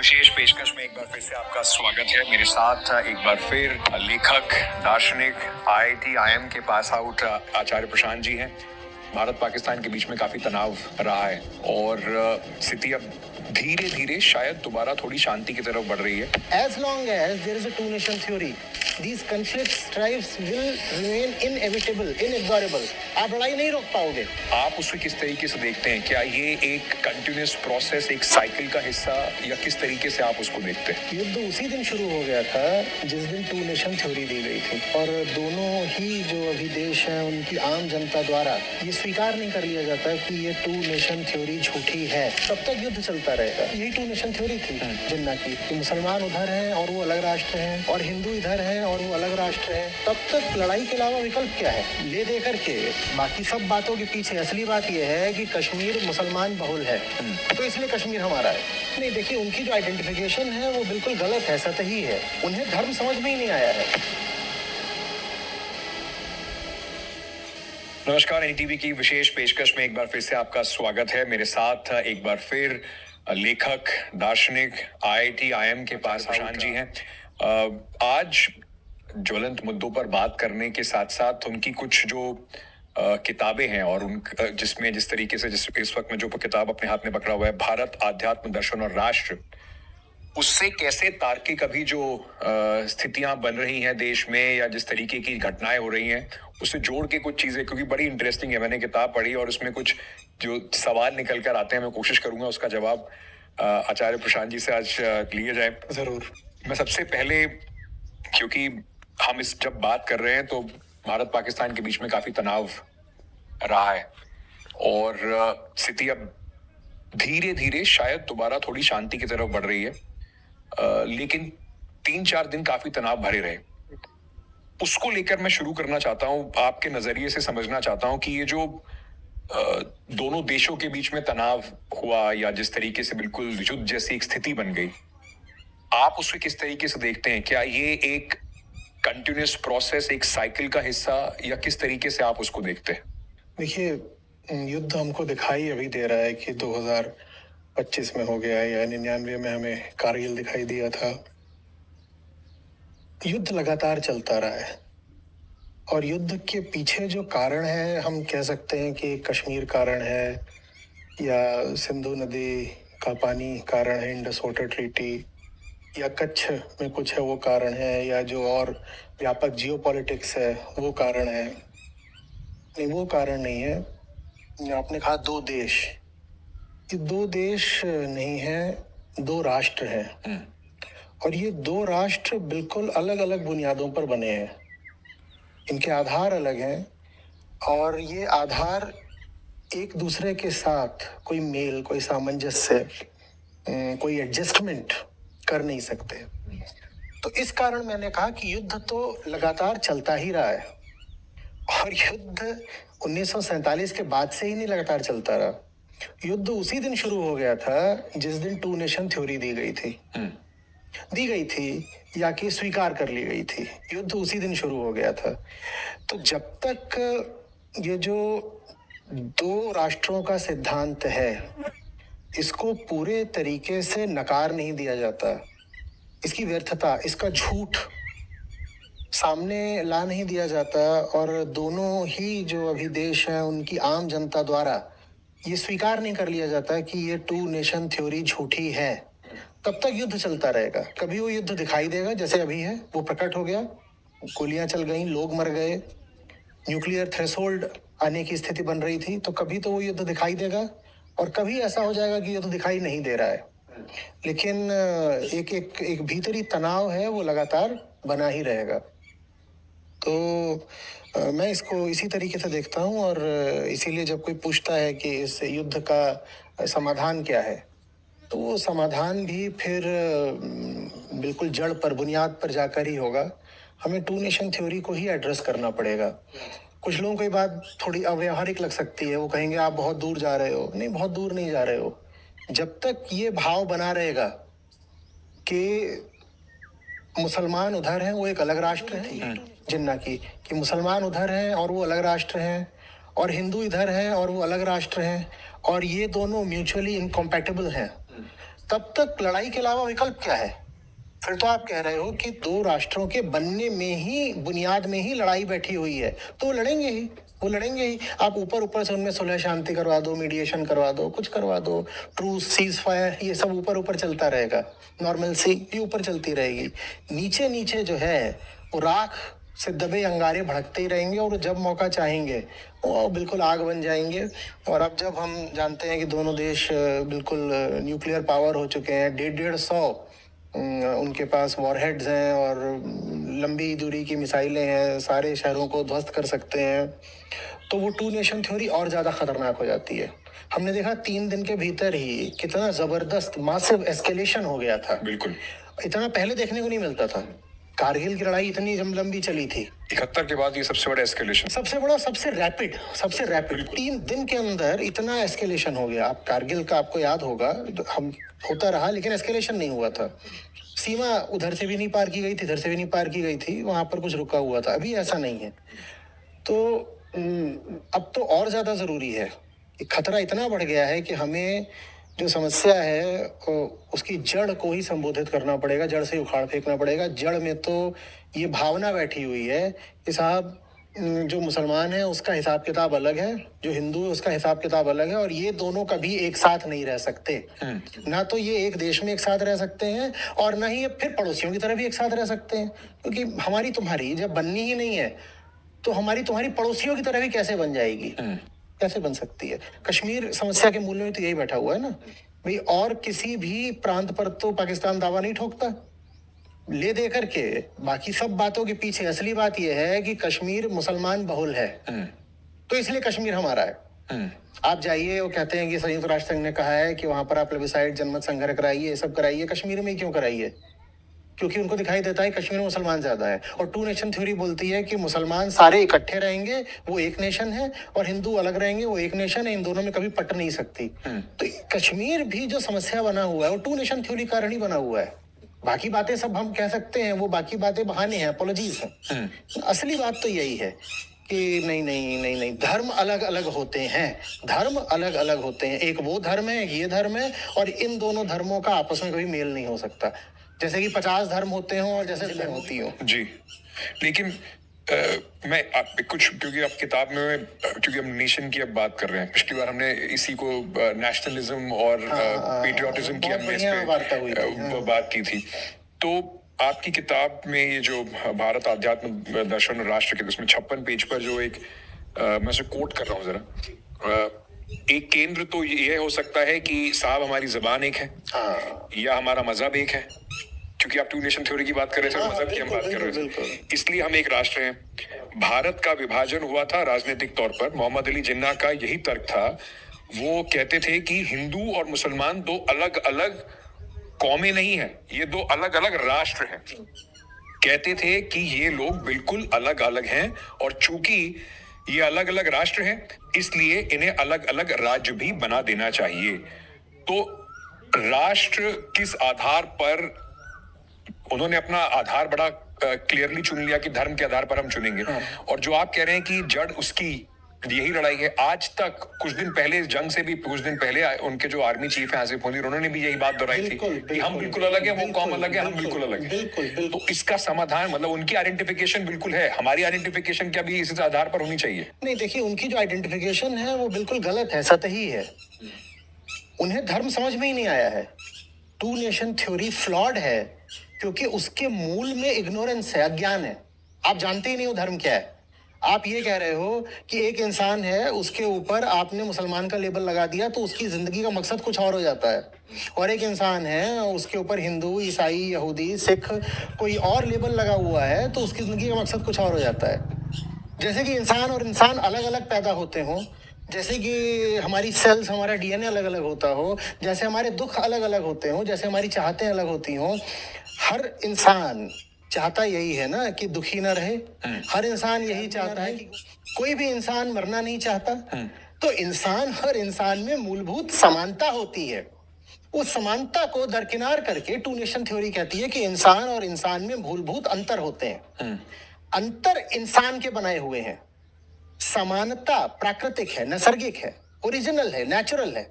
विशेष पेशकश में एक बार फिर से आपका स्वागत है। मेरे साथ एक बार फिर लेखक, दार्शनिक, IIT IIM के पास आउट आचार्य प्रशांत जी हैं। भारत पाकिस्तान के बीच में काफी तनाव रहा है और स्थिति अब धीरे धीरे शायद दोबारा थोड़ी शांति की तरफ बढ़ रही है। As long as there is a two-nation theory, these conflicts, strifes will remain inevitable, inexorable. आप लड़ाई नहीं रोक पाओगे। आप उसे किस तरीके से देखते हैं? क्या ये एक कंटिन्यूस प्रोसेस, एक साइकिल का हिस्सा, या किस तरीके से आप उसको देखते हैं? युद्ध उसी दिन शुरू हो गया था जिस दिन टू नेशन थ्योरी दी गई थी, और दोनों ही जो अभी देश हैं उनकी आम जनता द्वारा ये स्वीकार नहीं कर लिया जाता कि ये टू नेशन थ्योरी झूठी है। तब तक युद्ध चलता रहेगा। यही टू नेशन थ्योरी थी जिन्ना की, कि मुसलमान उधर हैं और वो अलग राष्ट्र हैं, और हिंदू इधर हैं और वो अलग राष्ट्र हैं। तब तक लड़ाई के अलावा विकल्प क्या है? ले दे करके बाकी सब बातों के पीछे असली बात यह है कि कश्मीर मुसलमान बहुल है, तो इसलिए कश्मीर हमारा है। नहीं, देखिए, उनकी जो आइडेंटिफिकेशन है वो बिल्कुल गलत है, सतही है। उन्हें धर्म समझ में ही नहीं आया है। नमस्कार, NDTV की विशेष पेशकश में एक बार फिर से आपका स्वागत है। मेरे साथ एक बार फिर लेखक, दार्शनिक, IIT IIM के पास प्रशांत जी हैं। आज ज्वलंत मुद्दों पर बात करने के साथ साथ उनकी कुछ जो किताबें हैं और उन जिसमें जिस तरीके से इस वक्त में जो किताब अपने हाथ में पकड़ा हुआ है, भारत, आध्यात्म, दर्शन और राष्ट्र, उससे कैसे तार्किक अभी जो स्थितियां बन रही हैं देश में, या जिस तरीके की घटनाएं हो रही हैं, उससे जोड़ के कुछ चीजें, क्योंकि बड़ी इंटरेस्टिंग है। मैंने किताब पढ़ी और उसमें कुछ जो सवाल निकल कर आते हैं, मैं कोशिश करूंगा उसका जवाब आचार्य प्रशांत जी से आज लिए जाए। जरूर। मैं सबसे पहले, क्योंकि हम इस जब बात कर रहे हैं तो भारत पाकिस्तान के बीच में काफी तनाव रहा है और स्थिति अब धीरे धीरे शायद दोबारा थोड़ी शांति की तरफ बढ़ रही है, लेकिन 3-4 दिन काफी तनाव भरे रहे। उसको लेकर मैं शुरू करना चाहता हूं, आपके नजरिए से समझना चाहता हूं कि ये जो दोनों देशों के बीच में तनाव हुआ, या जिस तरीके से बिल्कुल युद्ध जैसी एक स्थिति बन गई, आप उसे किस तरीके से देखते हैं? क्या ये एक कंटिन्यूस प्रोसेस, एक साइकिल का हिस्सा, या किस तरीके से आप उसको देखते हैं? देखिए, युद्ध हमको दिखाई अभी दे रहा है कि 2025 में हो गया है, या 99 में हमें कारगिल दिखाई दिया था। युद्ध लगातार चलता रहा है, और युद्ध के पीछे जो कारण है, हम कह सकते हैं कि कश्मीर कारण है, या सिंधु नदी का पानी कारण है, इंडस वाटर ट्रीटी, या कच्छ में कुछ है वो कारण है, या जो और व्यापक जियोपॉलिटिक्स है वो कारण है। नहीं, वो कारण नहीं है। आपने कहा दो देश, ये दो देश नहीं है, दो राष्ट्र हैं, और ये दो राष्ट्र बिल्कुल अलग अलग बुनियादों पर बने हैं। इनके आधार अलग हैं, और ये आधार एक दूसरे के साथ कोई मेल, कोई सामंजस्य, कोई एडजस्टमेंट कर नहीं सकते। तो इस कारण मैंने कहा कि युद्ध तो लगातार चलता ही रहा है, और युद्ध 1947 के बाद से ही नहीं लगातार चलता रहा। युद्ध उसी दिन शुरू हो गया था जिस दिन टू नेशन थ्योरी दी गई थी, या कि स्वीकार कर ली गई थी। युद्ध उसी दिन शुरू हो गया था। तो जब तक ये जो दो राष्ट्रों का सिद्धांत है, इसको पूरे तरीके से नकार नहीं दिया जाता, इसकी व्यर्थता, इसका झूठ सामने ला नहीं दिया जाता, और दोनों ही जो अभी देश हैं उनकी आम जनता द्वारा ये स्वीकार नहीं कर लिया जाता कि ये टू नेशन थ्योरी झूठी है, तब तक युद्ध चलता रहेगा। कभी वो युद्ध दिखाई देगा, जैसे अभी है, वो प्रकट हो गया, गोलियां चल गई, लोग मर गए, न्यूक्लियर थ्रेशोल्ड आने की स्थिति बन रही थी, तो कभी तो वो युद्ध दिखाई देगा, और कभी ऐसा हो जाएगा कि युद्ध दिखाई नहीं दे रहा है। लेकिन एक भीतरी तनाव है, वो लगातार बना ही रहेगा। तो मैं इसको इसी तरीके से देखता हूँ, और इसीलिए जब कोई पूछता है कि इस युद्ध का समाधान क्या है, तो वो समाधान भी फिर बिल्कुल जड़ पर, बुनियाद पर जाकर ही होगा। हमें टू नेशन थ्योरी को ही एड्रेस करना पड़ेगा। कुछ लोगों को ये बात थोड़ी अव्यावहारिक लग सकती है, वो कहेंगे आप बहुत दूर जा रहे हो। नहीं, बहुत दूर नहीं जा रहे हो। जब तक ये भाव बना रहेगा कि मुसलमान उधर हैं, वो एक अलग राष्ट्र है, जिन्ना की, कि मुसलमान उधर हैं और वो अलग राष्ट्र हैं, और हिंदू इधर हैं और वो अलग राष्ट्र हैं, और ये दोनों म्यूचुअली इनकॉम्पैटिबल हैं, तब तक लड़ाई के अलावा विकल्प क्या है? फिर तो आप कह रहे हो कि दो राष्ट्रों के बनने में ही, बुनियाद में ही लड़ाई बैठी हुई है, तो वो लड़ेंगे ही, वो लड़ेंगे ही। आप ऊपर ऊपर से उनमें सुलह शांति करवा दो, मीडिएशन करवा दो, कुछ करवा दो, ट्रूस, सीज फायर, ये सब ऊपर ऊपर चलता रहेगा, नॉर्मल सी ये ऊपर चलती रहेगी। नीचे नीचे जो है वो राख से दबे अंगारे भड़कते ही रहेंगे, और जब मौका चाहेंगे वो बिल्कुल आग बन जाएंगे। और अब जब हम जानते हैं कि दोनों देश बिल्कुल न्यूक्लियर पावर हो चुके हैं, 150 उनके पास वॉरहेड्स हैं और लंबी दूरी की मिसाइलें हैं, सारे शहरों को ध्वस्त कर सकते हैं, तो वो टू नेशन थ्योरी और ज़्यादा खतरनाक हो जाती है। हमने देखा 3 दिन के भीतर ही कितना ज़बरदस्त मासिव एस्केलेशन हो गया था। बिल्कुल। इतना पहले देखने को नहीं मिलता था। कारगिल की लड़ाई इतनी लंबी चली थी, 71 के बाद ये सबसे बड़ा एस्केलेशन, सबसे बड़ा, सबसे रैपिड 3 दिन के अंदर इतना एस्केलेशन हो गया। आप कारगिल का आपको याद होगा, हम होता रहा लेकिन एस्केलेशन नहीं हुआ था। सीमा उधर से भी नहीं पार की गई थी, इधर से भी नहीं पार की गई थी, वहां पर कुछ रुका हुआ था। अभी ऐसा नहीं है। तो अब तो और ज्यादा जरूरी है कि खतरा इतना बढ़ गया है कि हमें जो समस्या है उसकी जड़ को ही संबोधित करना पड़ेगा, जड़ से उखाड़ फेंकना पड़ेगा। जड़ में तो ये भावना बैठी हुई है कि साहब, जो मुसलमान है उसका हिसाब किताब अलग है, जो हिंदू है उसका हिसाब किताब अलग है, और ये दोनों कभी एक साथ नहीं रह सकते। ना तो ये एक देश में एक साथ रह सकते हैं, और ना ही ये फिर पड़ोसियों की तरह भी एक साथ रह सकते हैं। क्योंकि हमारी तुम्हारी जब बननी ही नहीं है, तो हमारी तुम्हारी पड़ोसियों की तरह भी कैसे बन जाएगी? कैसे बन सकती है? कश्मीर समस्या के मूल में तो यही बैठा हुआ है ना भाई। और किसी भी प्रांत पर तो पाकिस्तान दावा नहीं ठोकता ले दे करके। बाकी सब बातों के पीछे असली बात यह है कि कश्मीर मुसलमान बहुल है, तो इसलिए कश्मीर हमारा है। आप जाइए, वो कहते हैं कि संयुक्त राष्ट्र संघ ने कहा है कि वहां पर आप प्लेबिसाइड, जनमत संग्रह कराइए, ये सब कराइए। कश्मीर में ही क्यों कराइए? क्योंकि उनको दिखाई देता है कश्मीर में मुसलमान ज्यादा है। और टू नेशन थ्योरी बोलती है कि मुसलमान सारे इकट्ठे रहेंगे, वो एक नेशन है, और हिंदू अलग रहेंगे, वो एक नेशन है। इन दोनों में कभी पट नहीं सकती। तो कश्मीर भी जो समस्या बना हुआ है वो टू नेशन थ्योरी कारण ही बना हुआ है। बाकी बातें सब हम कह सकते हैं, वो बाकी बातें बहाने हैं, अपोलॉजीज हैं। असली बात तो यही है कि नहीं नहीं नहीं नहीं, धर्म अलग अलग होते हैं, धर्म अलग अलग होते हैं। एक वो धर्म है, ये धर्म है, और इन दोनों धर्मों का आपस में कभी मेल नहीं हो सकता। जैसे कि 50 धर्म होते हों और जैसे मैं होती हूँ जी। लेकिन मैं कुछ, क्योंकि आप किताब में, क्योंकि हम नेशन की अब बात कर रहे हैं, पिछली बार हमने इसी को नेशनलिज्म और पेट्रियोटिज्म की हमने इस पे बात की थी। तो आपकी किताब में ये जो भारत आध्यात्म दर्शन और राष्ट्र के, उसमें 56 पेज पर जो एक मैं उसे कोट कर रहा हूँ जरा, एक केंद्र तो ये हो सकता है कि साहब हमारी जबान एक है, या हमारा मजहब एक है। क्योंकि आप टू नेशन थ्योरी की बात कर रहे थे, मजहब की हम बात कर रहे थे, इसलिए हम एक राष्ट्र हैं। भारत का विभाजन हुआ था राजनीतिक तौर पर। मोहम्मद अली जिन्ना का यही तर्क था। वो कहते थे कि हिंदू और मुसलमान दो अलग अलग कौमें नहीं है, ये दो अलग अलग राष्ट्र हैं। कहते थे कि ये लोग बिल्कुल अलग अलग हैं, और चूंकि ये अलग अलग राष्ट्र हैं, इसलिए इन्हें अलग अलग राज्य भी बना देना चाहिए। तो राष्ट्र किस आधार पर, उन्होंने अपना आधार बड़ा क्लियरली चुन लिया कि धर्म के आधार पर हम चुनेंगे। और जो आप कह रहे हैं कि जड़ उसकी यही लड़ाई है। आज तक, कुछ दिन पहले जंग से भी कुछ दिन पहले, उनके जो आर्मी चीफ है आसिफ मुनीर, उन्होंने भी यही बात दोहराई थी कि हम बिल्कुल अलग है, वो कौम अलग है, हम बिल्कुल अलग है। तो इसका समाधान, मतलब उनकी आइडेंटिफिकेशन बिल्कुल है, हमारी आइडेंटिफिकेशन क्या भी इस आधार पर होनी चाहिए? नहीं, देखिए, उनकी जो आइडेंटिफिकेशन है वो बिल्कुल गलत है, सतही है। उन्हें धर्म समझ में ही नहीं आया है। टू नेशन थ्योरी फ्लॉड है क्योंकि उसके मूल में इग्नोरेंस है, अज्ञान है। आप जानते ही नहीं हो धर्म क्या है। आप ये कह रहे हो कि एक इंसान है, उसके ऊपर आपने मुसलमान का लेबल लगा दिया तो उसकी जिंदगी का मकसद कुछ और हो जाता है। और एक इंसान है, उसके ऊपर हिंदू, ईसाई, यहूदी, सिख कोई और लेबल लगा हुआ है तो उसकी जिंदगी का मकसद कुछ और हो जाता है। जैसे कि इंसान और इंसान अलग अलग पैदा होते हों, जैसे कि हमारी सेल्स, हमारा डीएनए अलग अलग होता हो, जैसे हमारे दुख अलग अलग होते हों, जैसे हमारी चाहतें अलग होती हों, हर इंसान चाहता यही है ना कि दुखी ना रहे। हर इंसान यही चाहता है कि कोई भी इंसान मरना नहीं चाहता। तो इंसान, हर इंसान में मूलभूत समानता होती है। उस समानता को दरकिनार करके टू नेशन थ्योरी कहती है कि इंसान और इंसान में मूलभूत अंतर होते हैं। अंतर इंसान के बनाए हुए हैं, समानता प्राकृतिक है, नैसर्गिक है, ओरिजिनल है, नेचुरल है।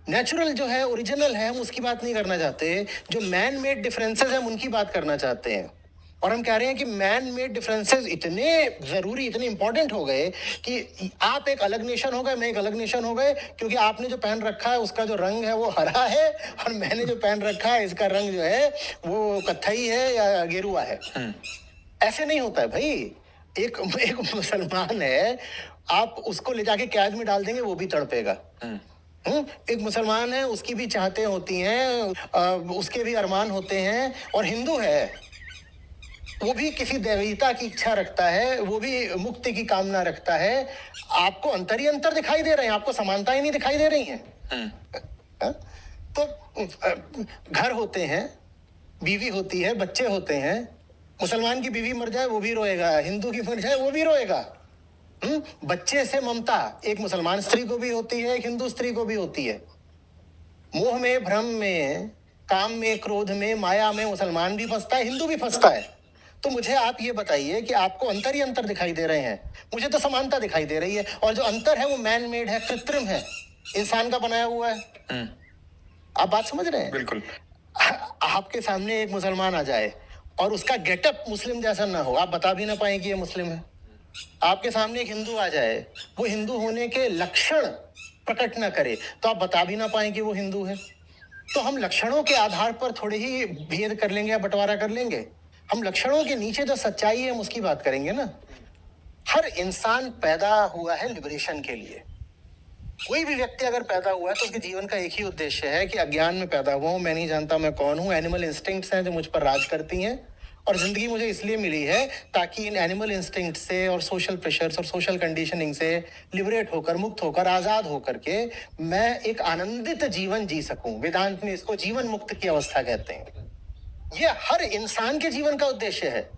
नेचुरल जो है, ओरिजिनल है, हम उसकी बात नहीं करना चाहते। जो मैन मेड डिफरेंसेस हैं हम उनकी बात करना चाहते हैं। और हम कह रहे हैं कि मैन मेड डिफरेंसेस इतने जरूरी, इतने इंपॉर्टेंट हो गए कि आप एक अलग नेशन हो गए, मैं एक अलग नेशन हो गए, क्योंकि आपने जो पहन रखा है उसका जो रंग है वो हरा है, और मैंने जो पहन रखा है इसका रंग जो है वो कत्थई है या गेरुआ है। ऐसे नहीं होता है भाई। एक एक मुसलमान है, आप उसको ले जाके कैद में डाल देंगे वो भी तड़पेगा। एक मुसलमान है, उसकी भी चाहते होती हैं, उसके भी अरमान होते हैं। और हिंदू है, वो भी किसी देवता की इच्छा रखता है, वो भी मुक्ति की कामना रखता है। आपको अंतर ही अंतर दिखाई दे रहे हैं, आपको समानताएं नहीं दिखाई दे रही हैं। तो घर होते हैं, बीवी होती है, बच्चे होते हैं। मुसलमान की बीवी मर जाए वो भी रोएगा, हिंदू की मर जाए वो भी रोएगा। बच्चे से ममता एक मुसलमान स्त्री को भी होती है, एक हिंदू स्त्री को भी होती है। मोह में, भ्रम में, काम में, क्रोध में, माया में मुसलमान भी फंसता है, हिंदू भी फंसता है। तो मुझे आप ये बताइए कि आपको अंतर ही अंतर दिखाई दे रहे हैं, मुझे तो समानता दिखाई दे रही है। और जो अंतर है वो मैन मेड है, कृत्रिम है, इंसान का बनाया हुआ है। आप बात समझ रहे हैं? बिल्कुल। आपके सामने एक मुसलमान आ जाए और उसका गेटअप मुस्लिम जैसा ना हो, आप बता भी ना पाए कि ये मुस्लिम है। आपके सामने एक हिंदू आ जाए, वो हिंदू होने के लक्षण प्रकट ना करे, तो आप बता भी ना पाए कि वो हिंदू है। तो हम लक्षणों के आधार पर थोड़े ही भेद कर लेंगे या बंटवारा कर लेंगे। हम लक्षणों के नीचे जो सच्चाई है हम उसकी बात करेंगे ना। हर इंसान पैदा हुआ है लिबरेशन के लिए। कोई भी व्यक्ति अगर पैदा हुआ है तो उसके जीवन का एक ही उद्देश्य है कि अज्ञान में पैदा हुआ हूं, मैं नहीं जानता मैं कौन हूं। एनिमल इंस्टिंक्ट्स हैं जो मुझ पर राज करती हैं, और जिंदगी मुझे इसलिए मिली है ताकि इन एनिमल इंस्टिंक्ट से और सोशल प्रेशर्स और सोशल कंडीशनिंग से लिबरेट होकर, मुक्त होकर, आजाद होकर के मैं एक आनंदित जीवन जी सकूं। वेदांत में इसको जीवन मुक्त की अवस्था कहते हैं। ये हर इंसान के जीवन का उद्देश्य है,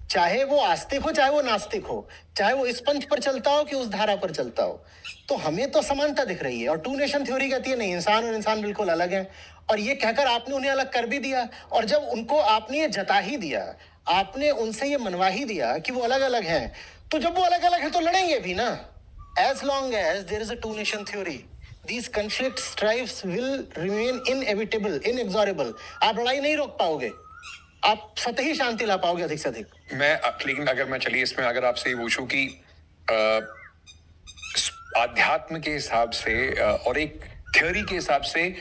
चाहे वो आस्तिक हो चाहे वो नास्तिक हो, चाहे वो इस पंथ पर चलता हो कि उस धारा पर चलता हो। तो हमें तो समानता दिख रही है। और टू नेशन थ्योरी कहती है नहीं, इंसान और इंसान बिल्कुल अलग हैं। और ये कहकर आपने उन्हें अलग कर भी दिया। और जब उनको आपने ये जता ही दिया, आपने उनसे ये मनवा ही दिया कि वो अलग अलग हैं, तो जब वो अलग अलग है तो लड़ेंगे भी ना। As long as there is a two nation theory, these conflict strifes will remain inevitable, inexorable। आप लड़ाई नहीं रोक पाओगे, आप सतही शांति ला पाओगे अधिक से अधिक। लेकिन अगर मैं चलिए इसमें अगर आपसे ये पूछूं कि आध्यात्म के हिसाब से और एक थ्योरी के हिसाब से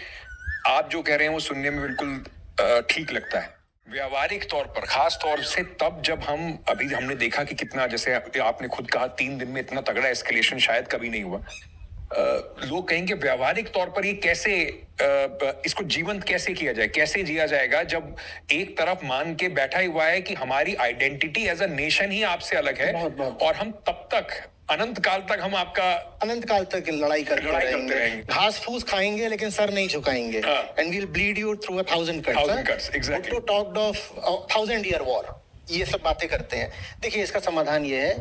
आप जो कह रहे हैं वो सुनने में बिल्कुल ठीक लगता है। व्यावहारिक तौर पर, खास तौर से तब जब अभी हमने देखा कि कितना, जैसे आपने खुद कहा 3 दिन में इतना तगड़ा एस्केलेशन शायद कभी नहीं हुआ। लोग कहेंगे व्यावहारिक तौर पर ये कैसे, इसको जीवंत कैसे किया जाए, कैसे जिया जाएगा, जब एक तरफ मान के बैठा ही हुआ है कि हमारी आइडेंटिटी एज अ नेशन ही आपसे अलग है, और हम तब तक अनंत काल तक हम आपका अनंत काल तक लड़ाई करते रहेंगे, घास फूस खाएंगे लेकिन सर नहीं झुकाएंगे। And we'll bleed you through 1000 cuts। Exactly. Talked of 1000-year war, ये सब बातें करते हैं। देखिए, इसका समाधान ये है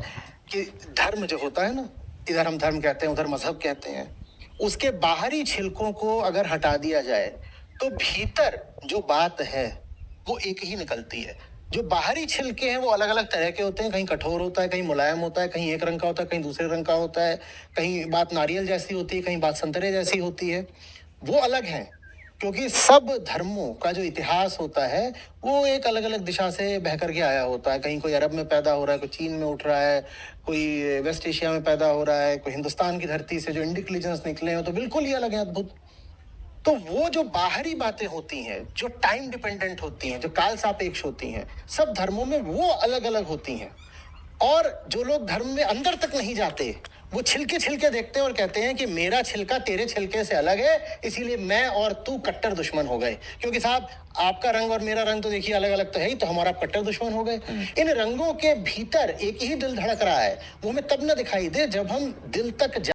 कि धर्म जो होता है ना, इधर हम धर्म कहते हैं उधर मजहब कहते हैं, उसके बाहरी छिलकों को अगर हटा दिया जाए तो भीतर जो बात है वो एक ही निकलती है। जो बाहरी छिलके हैं वो अलग अलग तरह के होते हैं, कहीं कठोर होता है, कहीं मुलायम होता है, कहीं एक रंग का होता है, कहीं दूसरे रंग का होता है, कहीं बात नारियल जैसी होती है, कहीं बात संतरे जैसी होती है। वो अलग हैं, क्योंकि सब धर्मों का जो इतिहास होता है वो एक अलग अलग दिशा से बह करके आया होता है। कहीं कोई अरब में पैदा हो रहा है, कोई चीन में उठ रहा है, कोई वेस्ट एशिया में पैदा हो रहा है, कोई हिंदुस्तान की धरती से जो इंडिक लीजेंस निकले हैं, तो बिल्कुल ही अलग है, अद्भुत। तो वो जो बाहरी बातें होती हैं, जो टाइम डिपेंडेंट होती हैं, जो काल सापेक्ष होती हैं, सब धर्मों में वो अलग अलग होती हैं। और जो लोग धर्म में अंदर तक नहीं जाते, वो छिलके छिलके देखते हैं और कहते हैं कि मेरा छिलका तेरे छिलके से अलग है, इसीलिए मैं और तू कट्टर दुश्मन हो गए। क्योंकि साहब, आपका रंग और मेरा रंग तो देखिए अलग अलग तो है ही, तो हमारा कट्टर दुश्मन हो गए। इन रंगों के भीतर एक ही दिल धड़क रहा है, वो हमें तब ना दिखाई दे जब हम दिल तक